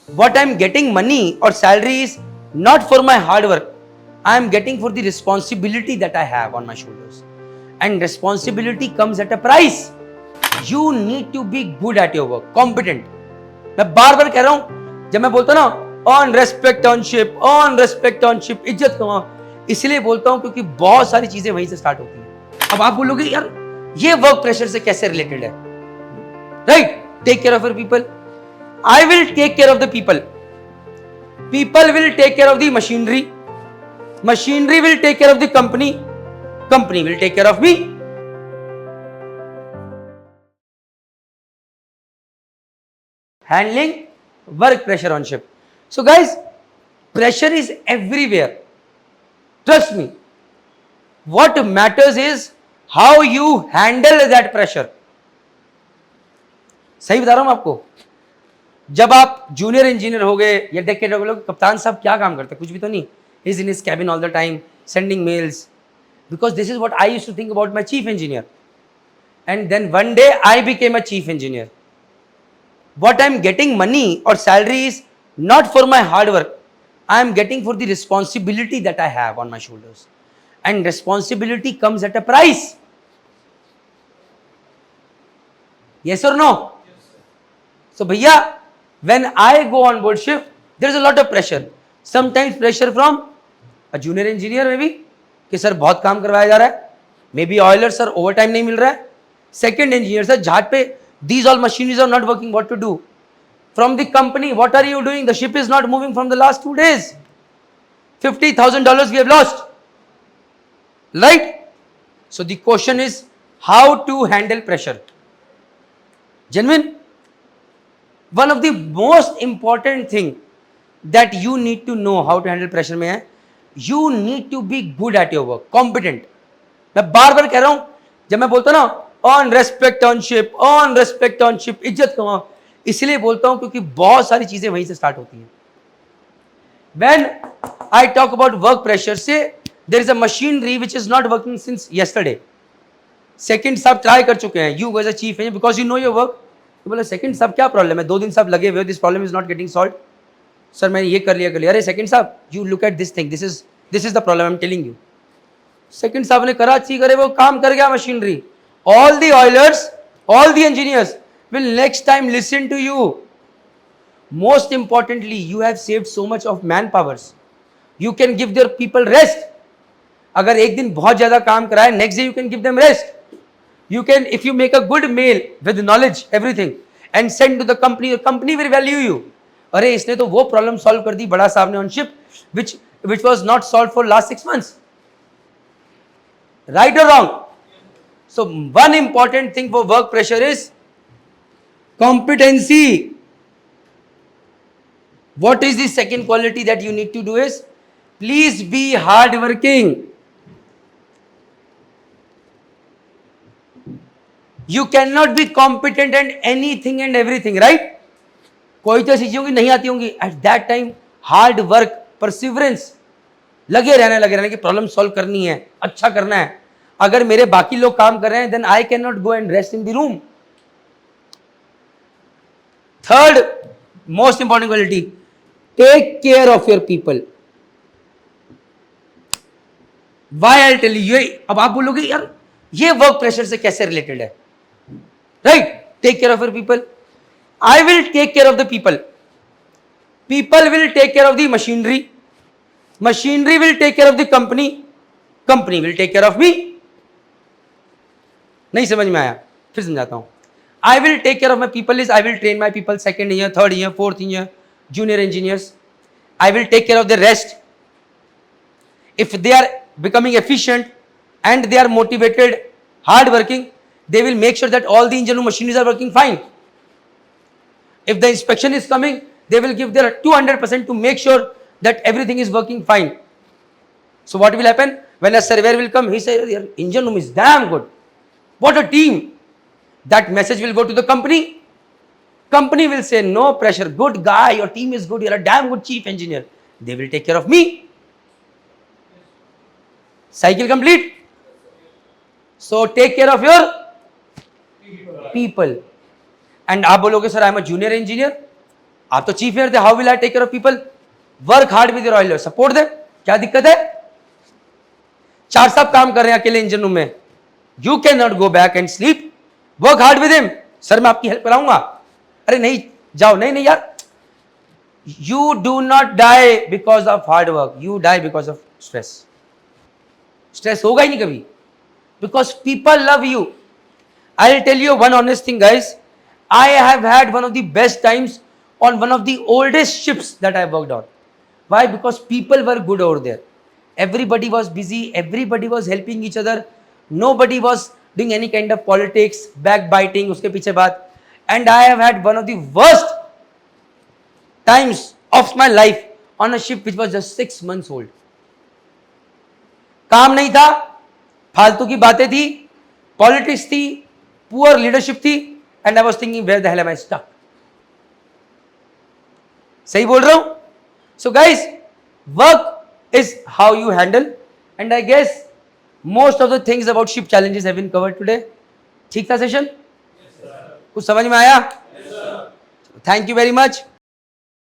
what I'm getting money or salary is not for my hard work. I am getting for the responsibility that I have on my shoulders. And responsibility comes at a price. You need to be good at your work, competent. मैं बार बार कह रहा हूं, जब मैं बोलता हूं ना on respect on ship, इज्जत कमाओ, इसलिए बोलता हूं क्योंकि बहुत सारी चीजें वहीं से स्टार्ट होती हैं. अब आप बोलोगे यार ये वर्क प्रेशर से कैसे रिलेटेड है? Right, take care of your people. I will take care of the people. People will take care of the machinery. Machinery will take care of the company. Company will take care of me. Handling work pressure on ship. So guys, pressure is everywhere. Trust me. What matters is how you handle that pressure. सही बता रहा हूं आपको. जब आप junior engineer हो गए या डेकेड हो गए, कप्तान साहब क्या काम करते हैं? कुछ भी तो नहीं. He is in his cabin all the time sending mails, because this is what I used to think about my chief engineer. And then one day I became a chief engineer. What I am getting money or salary is not for my hard work. I am getting for the responsibility that I have on my shoulders. And responsibility comes at a price. Yes or no? सो भैया, when I go on board ship, there is a lot of pressure. Sometimes pressure from a junior engineer maybe, कि sir बहुत काम करवाया जा रहा है. Maybe oiler sir overtime नहीं मिल रहा है. Second engineer सर जहाज पे these all machineries are not working, what to do? From the company, what are you doing? The ship is not moving from the last 2 days. $50,000 we have lost. Right? So the question is how to handle pressure. Genuine? One of the most important thing that you need to know how to handle pressure में है, you need to be good at your work, competent. मैं बार बार कह रहा हूं, जब मैं बोलता हूं ना ऑन रेस्पेक्ट ऑन शिप, इज्जत कमाओ, इसलिए बोलता हूं क्योंकि बहुत सारी चीजें वहीं से स्टार्ट होती हैं. When I talk about work pressure, say there is a machinery which is not working since yesterday. Second साहब ट्राई कर चुके हैं, you as a chief engineer, because you know your work. तो बोले सेकंड साहब क्या प्रॉब्लम है? 2 दिन साहब लगे हुए, this problem is not getting solve. Sir मैंने ये कर लिया. अरे सेकंड साहब, you look at this thing, this is the problem I am telling you. Second साहब ने करा, ची करे, वो काम कर गया machinery. All the oilers, all the engineers will next time listen to you. Most importantly, you have saved so much of man powers. You can give their people rest. अगर एक दिन बहुत ज्यादा काम कराए, next day you can give them rest. You can, if you make a good mail with knowledge, everything, and send to the company will value you. अरे इसने तो वो प्रॉब्लम सॉल्व कर दी बड़ा साहब ने on ship, which was not solved for last 6 months. Right or wrong? So one important thing for work pressure is competency. What is the second quality that you need to do is, please be hardworking. You cannot be competent at anything and everything, right? कोई तो चीजें होंगी नहीं आती होंगी. At that time, hard work, perseverance, लगे रहना कि प्रॉब्लम सॉल्व करनी है, अच्छा करना है. अगर मेरे बाकी लोग काम कर रहे हैं, then I cannot go and rest in the room. Third most important quality, take care of your people. Why I'll tell you? अब आप बोलोगे यार ये वर्क प्रेशर से कैसे रिलेटेड है? Right? Take care of your people. I will take care of the people. People will take care of the machinery. Machinery will take care of the company. Company will take care of me. नहीं समझ में आया? फिर समझाता हूं. I will take care of my people is I will train my people second year, third year, fourth year, junior engineers. I will take care of the rest. If they are becoming efficient and they are motivated, hard working, they will make sure that all the engine room machineries are working fine. If the inspection is coming, they will give their 200% to make sure that everything is working fine. So what will happen? When a surveyor will come, he says, your engine room is damn good. What a team. That message will go to the company. Company will say, no pressure, good guy, your team is good, you're a damn good chief engineer. They will take care of me. Cycle complete. So take care of your people. And आप बोलोगे sir I am a junior engineer, आप तो chief air थे, how will I take care of people? Work hard with your oil, support they, क्या दिक्कत है? 4 साहब काम कर रहे हैं अकेले इंजन रूम में, you can not go back and sleep, work hard with him. Sir मैं आपकी हेल्प कराऊंगा, अरे नहीं जाओ, नहीं नहीं यार, you do not die because of hard work, you die because of stress. Stress होगा ही नहीं कभी, because people love you. I will tell you one honest thing guys, I have had one of the best times on one of the oldest ships that I worked on. Why? Because people were good over there. Everybody was busy, everybody was helping each other, nobody was doing any kind of politics, backbiting, uske piche baat. And I have had one of the worst times of my life on a ship which was just 6 months old. काम नहीं था, फालतू की बातें थी, politics थी, poor leadership थी, and I was thinking where the hell am I stuck? सही बोल रहा हूं? So guys, work is how you handle, and I guess most of the things about ship challenges have been covered today. ठीक था session? कुछ समझ में आया? Thank you very much.